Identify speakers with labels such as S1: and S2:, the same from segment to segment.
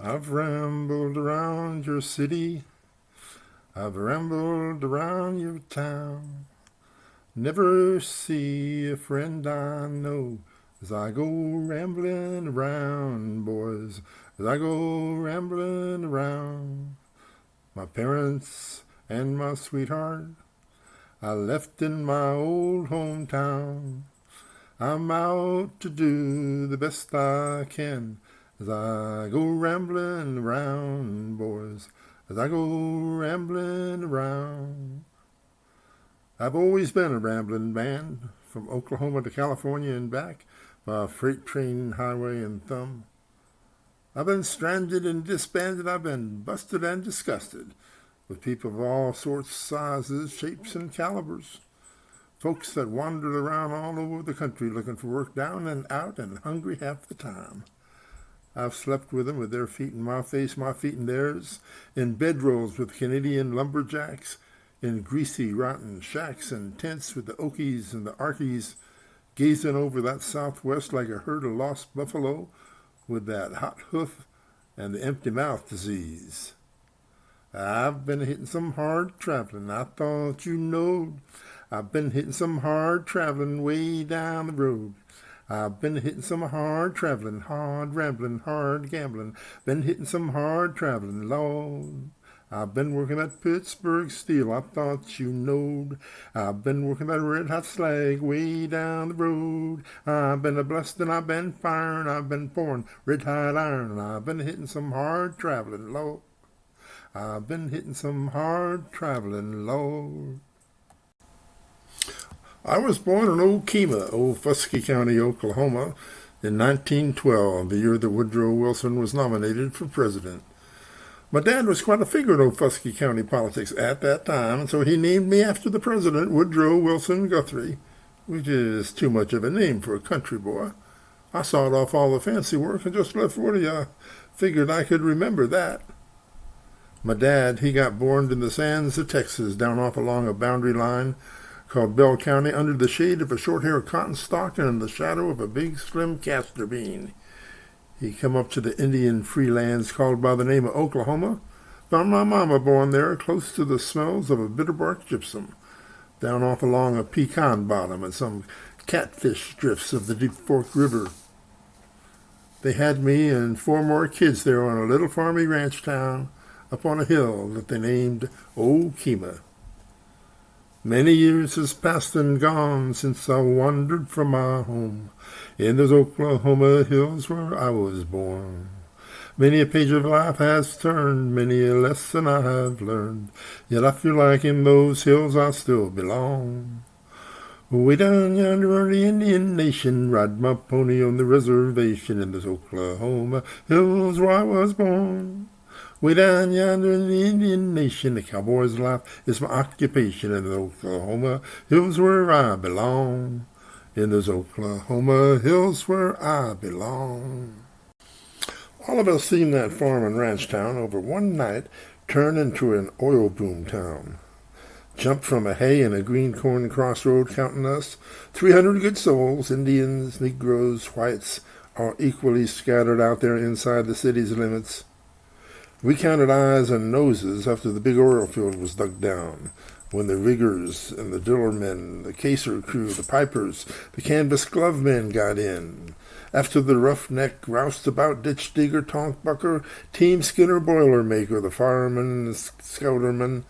S1: I've rambled around your city, I've rambled around your town. Never see a friend I know as I go rambling around, boys, as I go rambling around. My parents and my sweetheart I left in my old hometown. I'm out to do the best I can as I go rambling around, boys, as I go rambling around. I've always been a rambling man, from Oklahoma to California and back, by freight train, highway, and thumb. I've been stranded and disbanded, I've been busted and disgusted, with people of all sorts, sizes, shapes, and calibers. Folks that wandered around all over the country looking for work down and out and hungry half the time. I've slept with them with their feet in my face, my feet in theirs, in bedrolls with Canadian lumberjacks, in greasy, rotten shacks and tents with the Okies and the Arkies, gazing over that Southwest like a herd of lost buffalo with that hot hoof and the empty mouth disease. I've been hitting some hard traveling, I thought you knowed. I've been hitting some hard traveling way down the road. I've been hitting some hard traveling, hard rambling, hard gambling. Been hitting some hard traveling, Lord. I've been working that Pittsburgh steel, I thought you knowed. I've been working that red hot slag way down the road. I've been a blessed and I've been firing, I've been pouring red hot iron. I've been hitting some hard traveling, Lord. I've been hitting some hard traveling, Lord. I was born in Okemah, Old Fusky County, Oklahoma, in 1912, the year that Woodrow Wilson was nominated for president. My dad was quite a figure in Old Fusky County politics at that time, and so he named me after the president, Woodrow Wilson Guthrie, which is too much of a name for a country boy. I sawed off all the fancy work and just left Woody. I figured I could remember that. My dad, he got born in the sands of Texas, down off along a boundary line called Bell County, under the shade of a short-haired cotton stalk and in the shadow of a big, slim castor bean. He come up to the Indian free lands called by the name of Oklahoma, found my mama born there, close to the smells of a bitterbark gypsum, down off along a pecan bottom and some catfish drifts of the Deep Fork River. They had me and 4 more kids there on a little farmy ranch town up on a hill that they named Okemah. Many years has passed and gone since I wandered from my home in those Oklahoma hills where I was born. Many a page of life has turned, many a lesson I have learned, yet I feel like in those hills I still belong. Way down yonder on the Indian Nation, ride my pony on the reservation in those Oklahoma hills where I was born. Way down yonder in the Indian Nation, the cowboy's life is my occupation in the Oklahoma hills where I belong. In those Oklahoma hills where I belong. All of us seen that farm and ranch town over one night turn into an oil boom town. Jumped from a hay and a green corn crossroad, counting us 300 good souls, Indians, Negroes, whites, all equally scattered out there inside the city's limits. We counted eyes and noses after the big oil field was dug down, when the riggers and the driller men, the caser crew, the pipers, the canvas glove men got in. After the roughneck, roustabout, ditch digger, tonk bucker, team skinner, boiler maker, the fireman, the scouterman,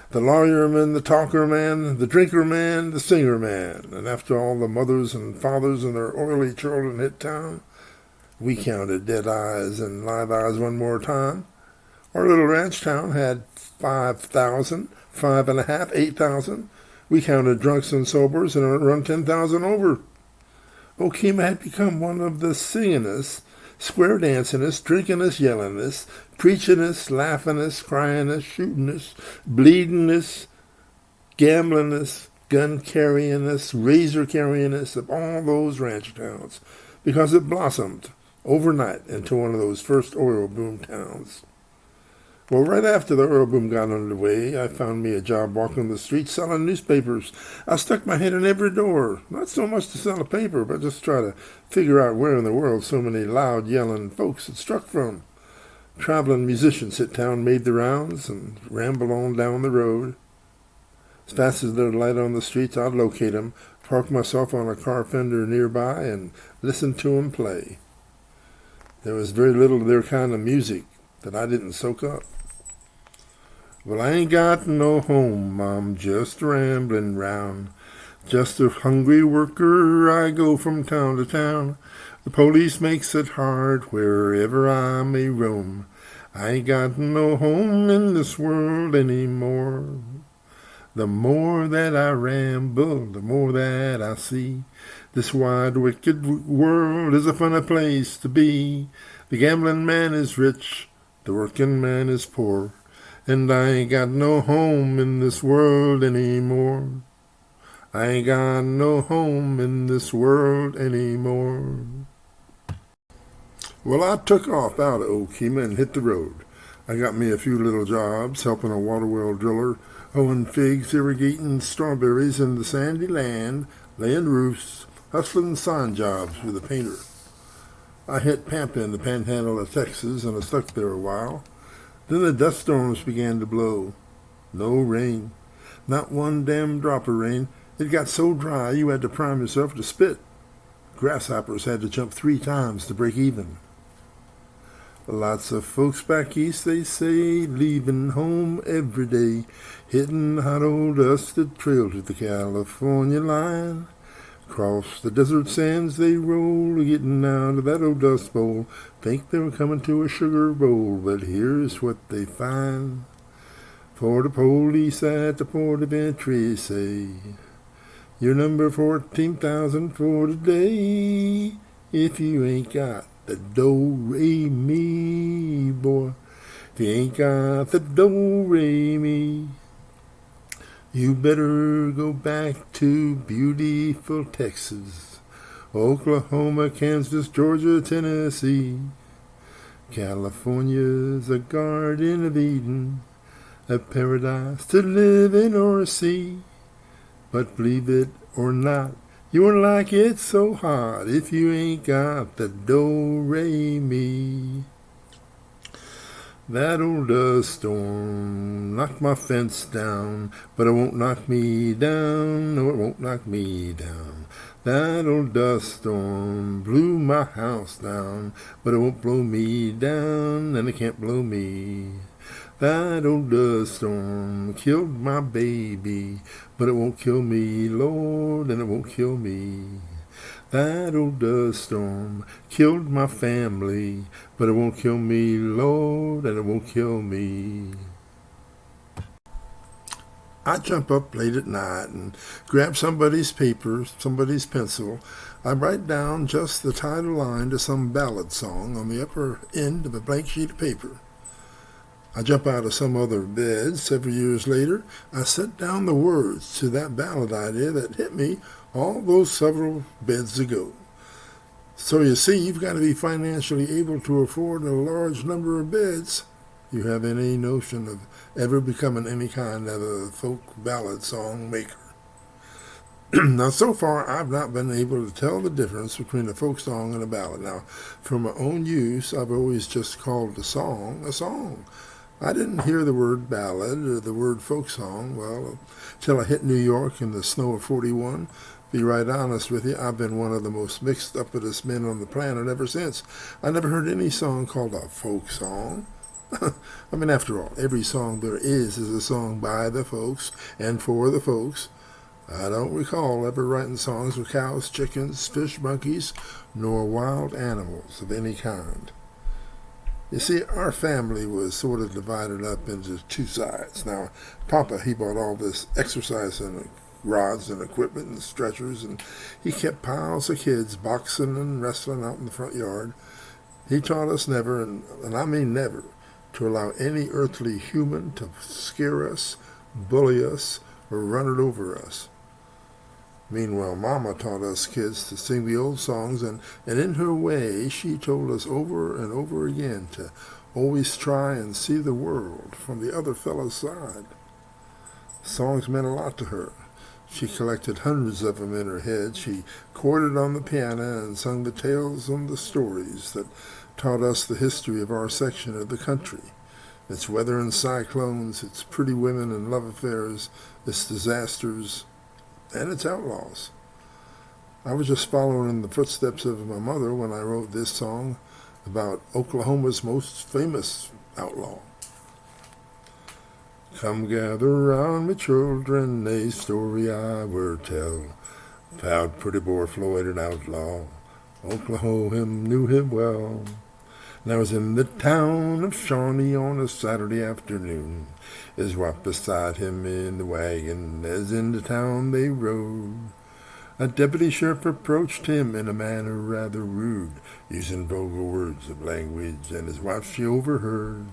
S1: the lawyerman, the talker man, the drinker man, the singer man, and after all the mothers and fathers and their oily children hit town, we counted dead eyes and live eyes one more time. Our little ranch town had 5,000, 5.5, 8,000. We counted drunks and sobers and it run 10,000 over. Okemah had become one of the singingest, square dancingest, drinkingest, yellingest, preachingest, laughingest, cryingest, shootingest, bleedingest, gamblingest, gun carryingest, razor carryingest of all those ranch towns, because it blossomed overnight into one of those first oil boom towns. Well, right after the oil boom got underway, I found me a job walking the streets selling newspapers. I stuck my head in every door, not so much to sell a paper, but just try to figure out where in the world so many loud, yelling folks had struck from. Traveling musicians hit town, made the rounds, and ramble on down the road. As fast as there'd light on the streets, I'd locate 'em, park myself on a car fender nearby, and listen to 'em play. There was very little of their kind of music that I didn't soak up. Well, I ain't got no home, I'm just rambling round. Just a hungry worker, I go from town to town. The police makes it hard wherever I may roam. I ain't got no home in this world anymore. The more that I ramble, the more that I see. This wide, wicked world is a funny place to be. The gambling man is rich, the working man is poor, and I ain't got no home in this world anymore. I ain't got no home in this world anymore. Well, I took off out of Okemah and hit the road. I got me a few little jobs, helping a water well driller, hoeing figs, irrigating strawberries in the sandy land, laying roofs, hustling sign jobs with a painter. I hit Pampa in the panhandle of Texas, and I stuck there a while. Then the dust storms began to blow. No rain. Not one damn drop of rain. It got so dry you had to prime yourself to spit. Grasshoppers had to jump 3 times to break even. Lots of folks back east, they say, leaving home every day, hitting hot old dusted trail to the California line. Across the desert sands they roll, getting out of that old dust bowl. Think they were coming to a sugar bowl, but here's what they find. For the police at the port of entry say, you're number 14,000 for today. If you ain't got the do-re-mi, boy, if you ain't got the do-re-mi, you better go back to beautiful Texas, Oklahoma, Kansas, Georgia, Tennessee. California's a garden of Eden, a paradise to live in or see. But believe it or not, you won't like it so hard if you ain't got the do-re-mi. That old dust storm knocked my fence down, but it won't knock me down, no, it won't knock me down. That old dust storm blew my house down, but it won't blow me down, and it can't blow me. That old dust storm killed my baby, but it won't kill me, Lord, and it won't kill me. That old dust storm killed my family, but it won't kill me, Lord, and it won't kill me. I jump up late at night and grab somebody's paper, somebody's pencil. I write down just the title line to some ballad song on the upper end of a blank sheet of paper. I jump out of some other bed. Several years later, I set down the words to that ballad idea that hit me all those several beds ago. So you see, you've got to be financially able to afford a large number of beds. You have any notion of ever becoming any kind of a folk ballad song maker. Now, so far, I've not been able to tell the difference between a folk song and a ballad. Now, for my own use, I've always just called a song a song. I didn't hear the word ballad or the word folk song, well, till I hit New York in the snow of 41. Be right honest with you, I've been one of the most mixed upest men on the planet ever since. I never heard any song called a folk song. I mean, after all, every song there is a song by the folks and for the folks. I don't recall ever writing songs with cows, chickens, fish, monkeys, nor wild animals of any kind. You see, our family was sort of divided up into 2 sides. Now, Papa, he bought all this exercise and rods and equipment and stretchers, and he kept piles of kids boxing and wrestling out in the front yard. He taught us never, and I mean never, to allow any earthly human to scare us, bully us, or run it over us. Meanwhile, Mama taught us kids to sing the old songs, and in her way, she told us over and over again to always try and see the world from the other fellow's side. Songs meant a lot to her. She collected hundreds of them in her head. She chorded on the piano and sung the tales and the stories that taught us the history of our section of the country. Its weather and cyclones, its pretty women and love affairs, its disasters, and its outlaws. I was just following in the footsteps of my mother when I wrote this song about Oklahoma's most famous outlaw. Come gather round me, children, a story I will tell. Proud pretty boy Floyd, an outlaw, Oklahoma knew him well. And I was in the town of Shawnee on a Saturday afternoon. His wife beside him in the wagon, as into town they rode. A deputy sheriff approached him in a manner rather rude, using vulgar words of language, and his wife she overheard.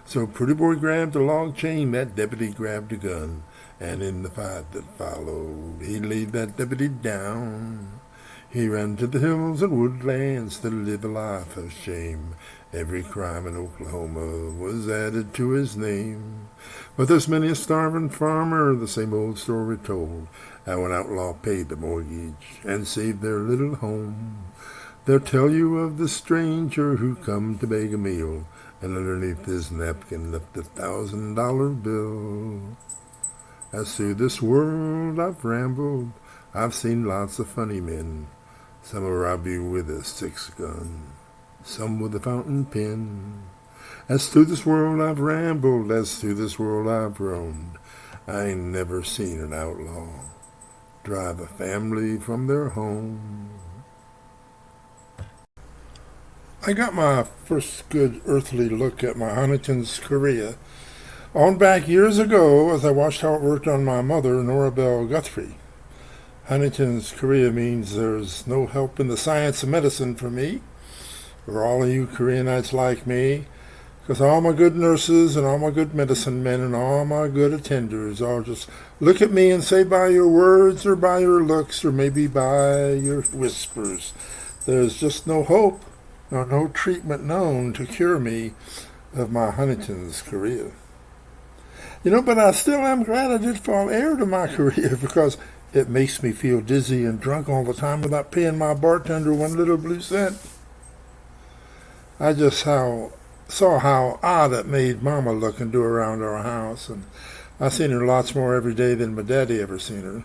S1: So pretty boy grabbed a log chain, that deputy grabbed a gun, and in the fight that followed, he laid that deputy down. He ran to the hills and woodlands to live a life of shame. Every crime in Oklahoma was added to his name. But there's many a starving farmer, the same old story told, how an outlaw paid the mortgage and saved their little home. They'll tell you of the stranger who come to beg a meal, and underneath his napkin left $1,000 bill. As through this world I've rambled, I've seen lots of funny men. Some will rob you with a 6-gun, some with a fountain pen. As through this world I've rambled, as through this world I've roamed, I ain't never seen an outlaw drive a family from their home. I got my first good earthly look at my Huntington's career on back years ago as I watched how it worked on my mother, Nora Bell Guthrie. Huntington's career means there's no help in the science of medicine for me, or all of you Koreanites like me, because all my good nurses and all my good medicine men and all my good attenders all just look at me and say by your words or by your looks or maybe by your whispers, there's just no hope nor no treatment known to cure me of my Huntington's career. But I still am glad I did fall heir to my career because it makes me feel dizzy and drunk all the time without paying my bartender one little blue cent. I just saw how odd it made Mama look and do around our house, and I seen her lots more every day than my daddy ever seen her.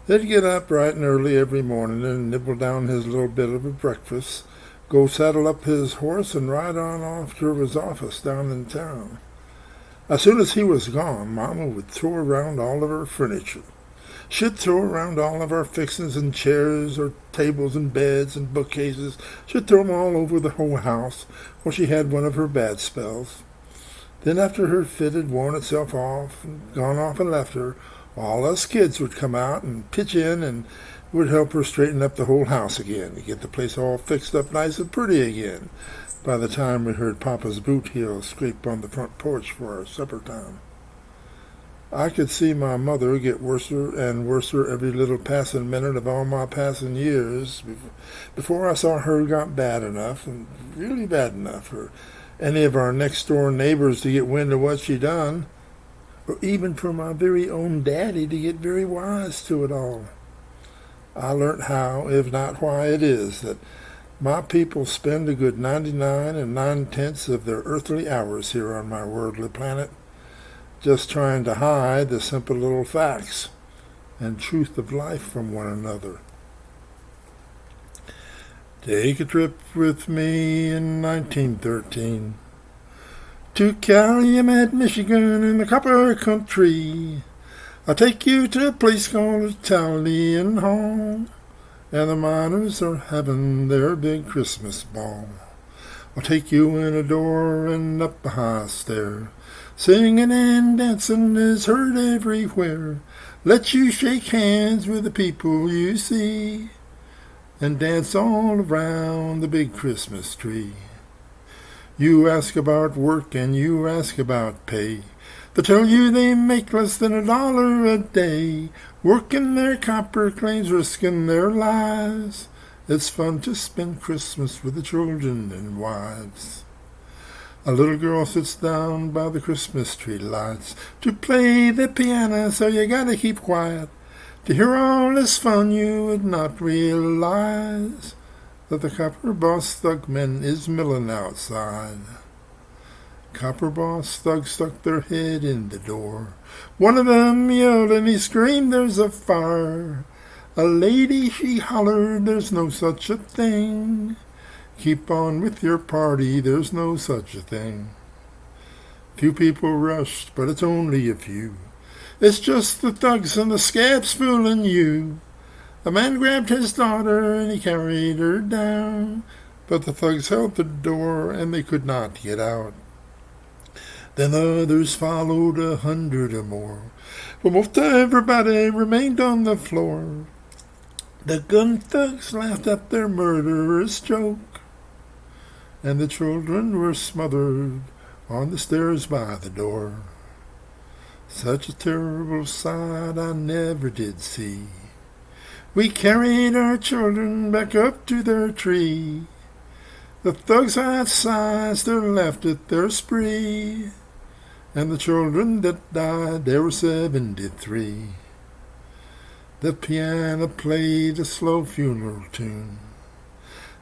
S1: They'd get up bright and early every morning and nibble down his little bit of a breakfast, go saddle up his horse and ride on off to his office down in town. As soon as he was gone, Mama would throw around all of her furniture. She'd throw around all of our fixings and chairs or tables and beds and bookcases. She'd throw 'em all over the whole house while she had one of her bad spells. Then after her fit had worn itself off and gone off and left her, all us kids would come out and pitch in and would help her straighten up the whole house again to get the place all fixed up nice and pretty again by the time we heard Papa's boot heel scrape on the front porch for our supper time. I could see my mother get worser and worser every little passing minute of all my passing years before I saw her got bad enough, and really bad enough, for any of our next-door neighbors to get wind of what she done, or even for my very own daddy to get very wise to it all. I learnt how, if not why it is, that my people spend a good 99 9/10 of their earthly hours here on my worldly planet, just trying to hide the simple little facts and truth of life from one another. Take a trip with me in 1913 to Calumet, Michigan in the copper country. I'll take you to a place called Italian Hall, and the miners are having their big Christmas ball. I'll take you in a door and up a high stair. Singing and dancing is heard everywhere. Let you shake hands with the people you see and dance all around the big Christmas tree. You ask about work and you ask about pay. They tell you they make less than $1 a day, working their copper claims, risking their lives. It's fun to spend Christmas with the children and wives. A little girl sits down by the Christmas tree lights to play the piano, so you gotta keep quiet To hear all this fun, you would not realize that the copper boss thug men is milling outside. Copper boss thugs stuck their head in the door. One of them yelled and he screamed, "There's a fire!" A lady, she hollered, "There's no such a thing. Keep on with your party, there's no such a thing." Few people rushed, but it's only a few. It's just the thugs and the scabs fooling you. A man grabbed his daughter and he carried her down, but the thugs held the door and they could not get out. Then others followed, 100 or more, but most everybody remained on the floor. The gun thugs laughed at their murderous joke, and the children were smothered on the stairs by the door. Such a terrible sight I never did see. We carried our children back up to their tree. The thugs outside still laughed at their spree, and the children that died, there were 73. The piano played a slow funeral tune,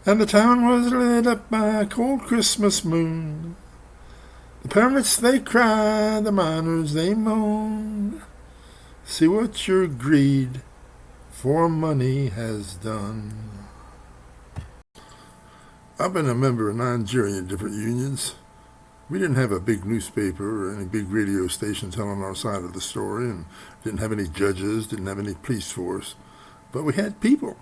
S1: and the town was lit up by a cold Christmas moon. The parents, they cried, the miners, they moaned. See what your greed for money has done. I've been a member of 9 different unions. We didn't have a big newspaper or any big radio station telling our side of the story, and didn't have any judges, didn't have any police force, but we had people.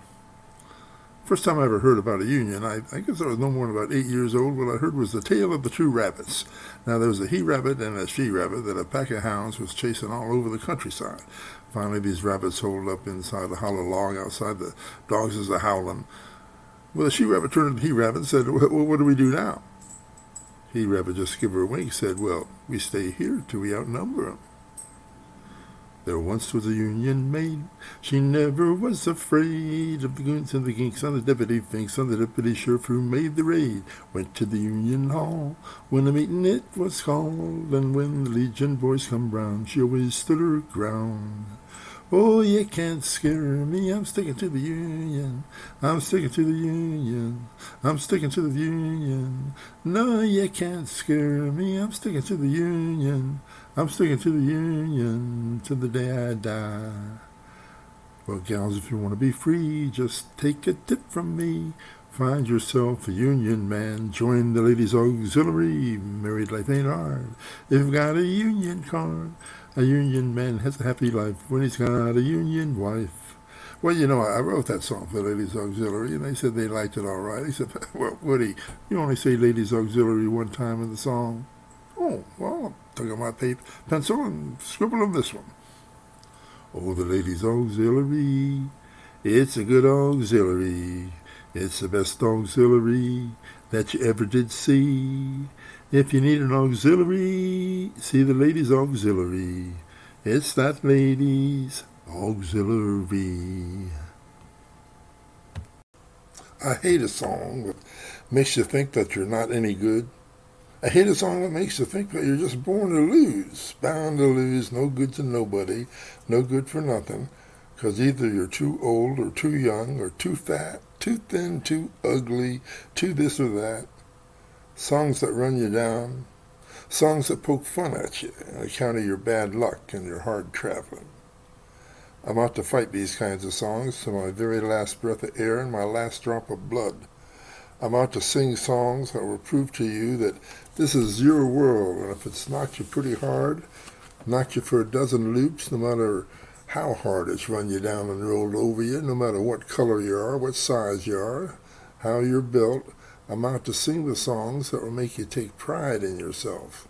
S1: First time I ever heard about a union, I guess I was no more than about 8 years old. What I heard was the tale of the two rabbits. Now, there was a he-rabbit and a she-rabbit that a pack of hounds was chasing all over the countryside. Finally, these rabbits holed up inside a hollow log outside. The dogs is a-howling. Well, the she-rabbit turned to the he-rabbit and said, "Well, what do we do now?" He-rabbit just gave her a wink and said, "Well, we stay here till we outnumber 'em." There once was a union maid. She never was afraid of the goons and the ginks on the deputy finks on the deputy sheriff who made the raid. Went to the union hall when a meeting it was called, and when the Legion boys come round, she always stood her ground. "Oh, you can't scare me, I'm sticking to the union. I'm sticking to the union. I'm sticking to the union. No, you can't scare me, I'm sticking to the union. I'm sticking to the union till the day I die." Well, gals, if you want to be free, just take a tip from me. Find yourself a union man. Join the ladies' auxiliary. Married life ain't hard if you've got a union card. A union man has a happy life when he's got a union wife. Well, you know, I wrote that song for the ladies' auxiliary, and they said they liked it all right. He said, "Well, Woody, you only say ladies' auxiliary one time in the song." "Oh, well, I took out my pencil and scribbled on this one. Oh, the ladies' auxiliary, it's a good auxiliary. It's the best auxiliary that you ever did see. If you need an auxiliary, see the ladies' auxiliary. It's that ladies' auxiliary." I hate a song that makes you think that you're not any good. I hate a song that makes you think that you're just born to lose, bound to lose, no good to nobody, no good for nothing, because either you're too old or too young or too fat, too thin, too ugly, too this or that. Songs that run you down, songs that poke fun at you on account of your bad luck and your hard traveling. I'm out to fight these kinds of songs to my very last breath of air and my last drop of blood. I'm out to sing songs that will prove to you that this is your world, and if it's knocked you pretty hard, knocked you for a dozen loops, no matter how hard it's run you down and rolled over you, no matter what color you are, what size you are, how you're built, I'm out to sing the songs that will make you take pride in yourself.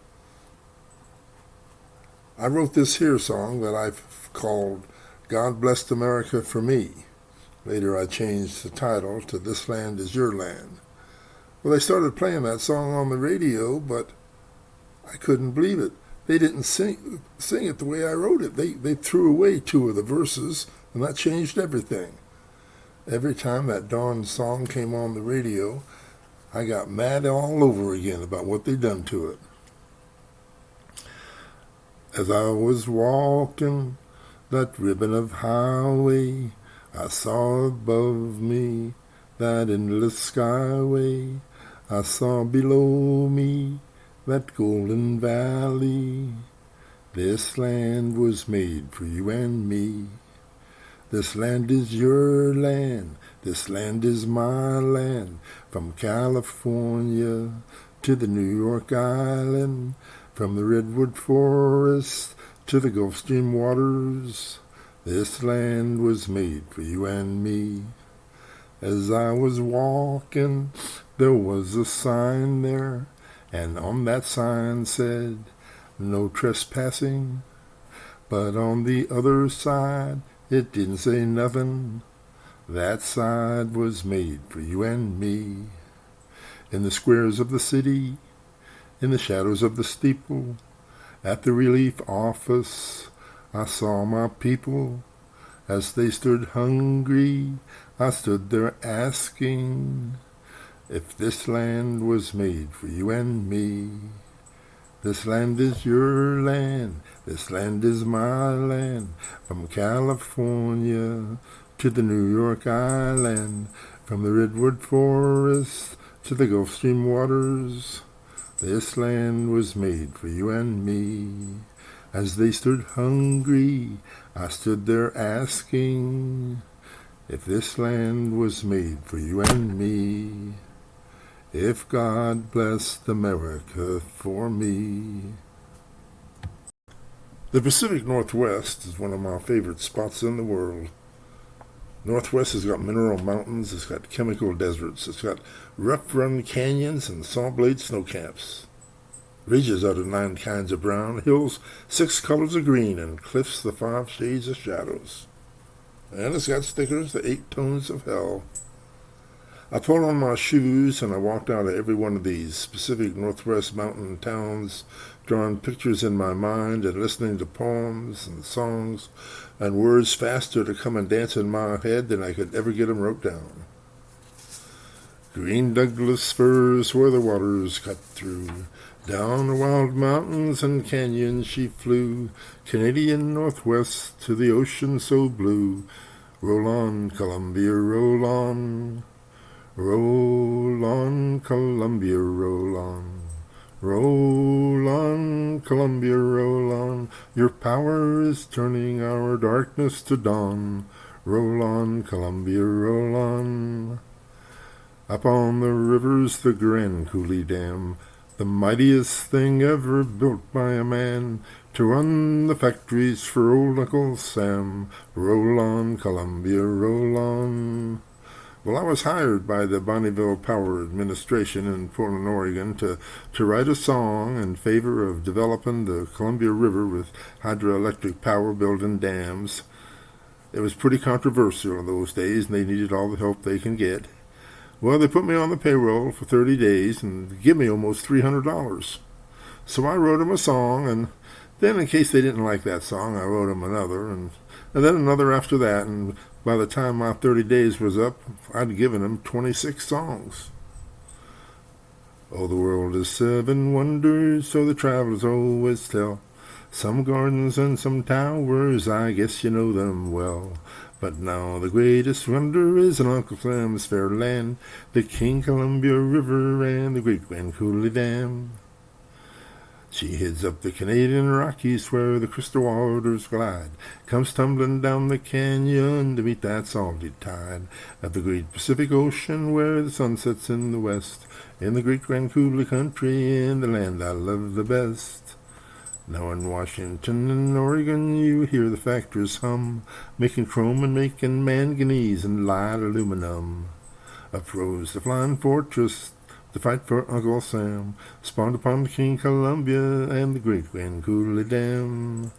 S1: I wrote this here song that I've called "God Blessed America for Me." Later I changed the title to "This Land Is Your Land." Well, they started playing that song on the radio, but I couldn't believe it. They didn't sing it the way I wrote it. They threw away 2 of the verses, and that changed everything. Every time that darn song came on the radio, I got mad all over again about what they'd done to it. As I was walking That ribbon of highway I saw above me, that endless skyway I saw below me, that golden valley. This land was made for you and me. This land is your land, this land is my land, from California to the New York Island, from the redwood forest to the Gulf Stream waters. This land was made for you and me. As I was walking, there was a sign there, and on that sign said, "No trespassing." But on the other side, it didn't say nothing. That side was made for you and me. In the squares of the city, in the shadows of the steeple, at the relief office, I saw my people. As they stood hungry, I stood there asking if this land was made for you and me. This land is your land, this land is my land, from California to the New York Island, from the redwood forest to the Gulf Stream waters. This land was made for you and me. As they stood hungry, I stood there asking if this land was made for you and me. If God blessed America for me. The Pacific Northwest is one of my favorite spots in the world. Northwest has got mineral mountains, it's got chemical deserts, it's got rough-run canyons and saw-blade snowcaps. Ridges out of 9 kinds of brown, hills 6 colors of green, and cliffs the 5 shades of shadows. And it's got stickers, the 8 tones of hell. I pulled on my shoes and I walked out of every one of these Pacific Northwest mountain towns, drawing pictures in my mind and listening to poems and songs and words faster to come and dance in my head than I could ever get them wrote down. Green Douglas firs where the waters cut through, down the wild mountains and canyons she flew, Canadian Northwest to the ocean so blue. Roll on, Columbia, roll on. Roll on, Columbia, roll on. Roll on, Columbia, roll on. Your power is turning our darkness to dawn. Roll on, Columbia, roll on. Up on the rivers, the Grand Coulee Dam, the mightiest thing ever built by a man, to run the factories for old Uncle Sam. Roll on, Columbia, roll on. Well, I was hired by the Bonneville Power Administration in Portland, Oregon, to write a song in favor of developing the Columbia River with hydroelectric power, building dams. It was pretty controversial in those days, and they needed all the help they can get. Well, they put me on the payroll for 30 days and give me almost $300. So I wrote them a song, and then in case they didn't like that song, I wrote them another, and then another after that, and by the time my 30 days was up, I'd given them 26 songs. Oh, the world is 7 wonders, so the travelers always tell. Some gardens and some towers, I guess you know them well. But now the greatest wonder is in Uncle Sam's fair land, the King Columbia River and the great Grand Coulee Dam. She heads up the Canadian Rockies where the crystal waters glide, comes tumbling down the canyon to meet that salty tide of the great Pacific Ocean where the sun sets in the west, in the great Grand Coulee country, in the land I love the best. Now in Washington and Oregon you hear the factories hum, making chrome and making manganese and light aluminum. Up rose the flying fortress to fight for Uncle Sam, spawned upon the King Columbia and the great Grand Coulee Dam.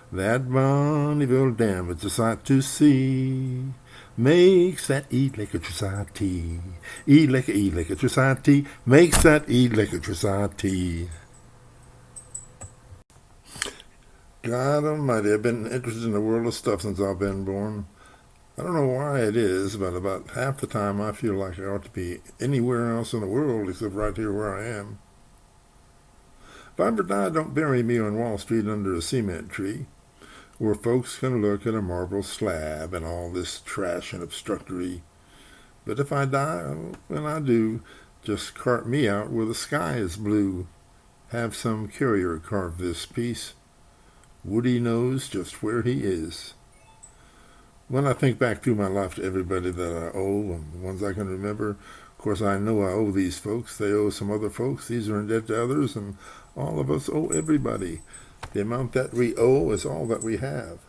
S1: That Bonneville Dam is a sight to see, makes that electricity, electricity, makes that electricity. God almighty, I've been interested in the world of stuff since I've been born. I don't know why it is, but about half the time I feel like I ought to be anywhere else in the world except right here where I am. If I ever die, don't bury me on Wall Street under a cement tree. where folks can look at a marble slab and all this trash and obstructory. But if I die, oh, when I do, just cart me out where the sky is blue. Have some courier carve this piece. Woody knows just where he is. When I think back through my life to everybody that I owe and the ones I can remember, of course I know I owe these folks. They owe some other folks. These are in debt to others, and all of us owe everybody. The amount that we owe is all that we have.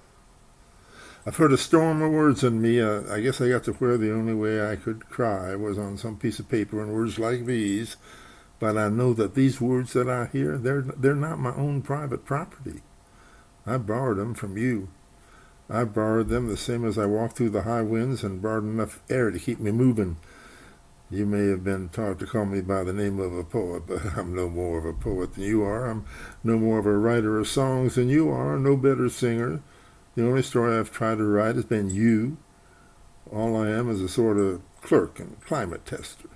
S1: I've heard a storm of words in me. I guess I got to where the only way I could cry was on some piece of paper in words like these. But I know that these words that I hear, they're not my own private property. I borrowed them from you. I borrowed them the same as I walked through the high winds and borrowed enough air to keep me moving. You may have been taught to call me by the name of a poet, but I'm no more of a poet than you are. I'm no more of a writer of songs than you are, no better singer. The only story I've tried to write has been you. All I am is a sort of clerk and climate tester.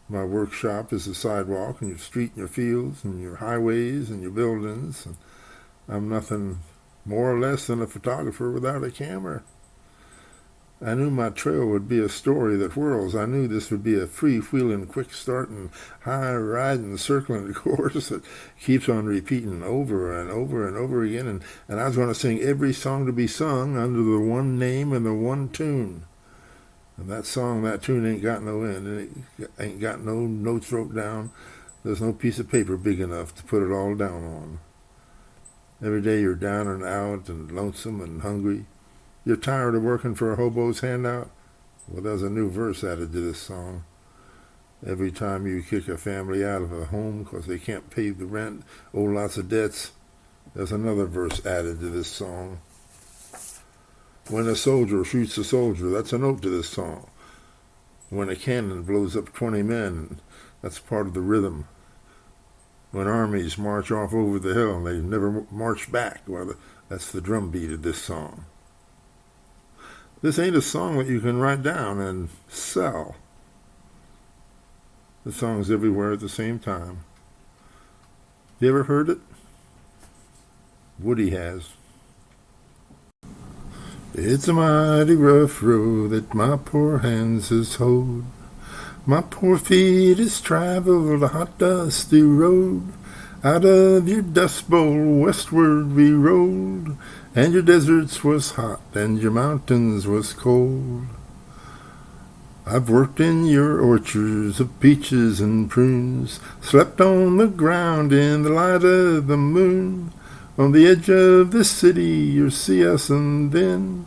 S1: My workshop is the sidewalk and your street and your fields and your highways and your buildings. And I'm nothing more or less than a photographer without a camera. I knew my trail would be a story that whirls. I knew this would be a free-wheeling, quick-starting, high-riding, circling course that keeps on repeating over and over and over again. And I was going to sing every song to be sung under the one name and the one tune. And that song, that tune ain't got no end. And it ain't got no notes wrote down. There's no piece of paper big enough to put it all down on. Every day you're down and out and lonesome and hungry. You're tired of working for a hobo's handout? Well, there's a new verse added to this song. Every time you kick a family out of a home because they can't pay the rent, owe lots of debts, there's another verse added to this song. When a soldier shoots a soldier, that's a note to this song. When a cannon blows up 20 men, that's part of the rhythm. When armies march off over the hill and they never march back, well, that's the drum beat of this song. This ain't a song that you can write down and sell. The song's everywhere at the same time. You ever heard it? Woody has. It's a mighty rough road that my poor hands has hoed. My poor feet has traveled a hot, dusty road. Out of your dust bowl westward we rolled, and your deserts was hot, and your mountains was cold. I've worked in your orchards of peaches and prunes, slept on the ground in the light of the moon. On the edge of the city you'll see us, and then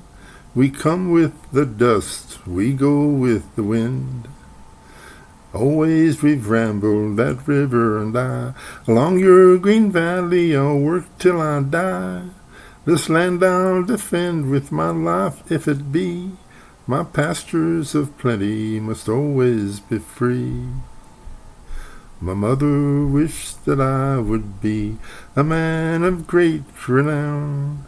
S1: we come with the dust, we go with the wind. Always we've rambled that river and I, along your green valley I'll work till I die. This land I'll defend with my life if it be. My pastures of plenty must always be free. My mother wished that I would be a man of great renown,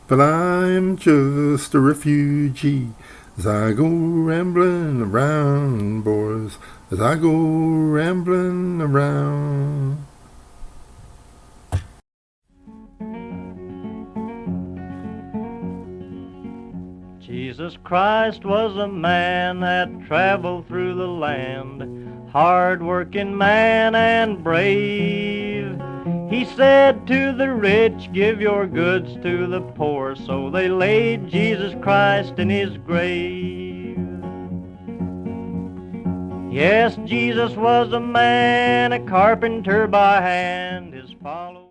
S1: but I am just a refugee as I go rambling around, boys, as I go rambling around.
S2: Jesus Christ was a man that traveled through the land, hard-working man and brave. He said to the rich, give your goods to the poor, so they laid Jesus Christ in his grave. Yes, Jesus was a man, a carpenter by hand, his followers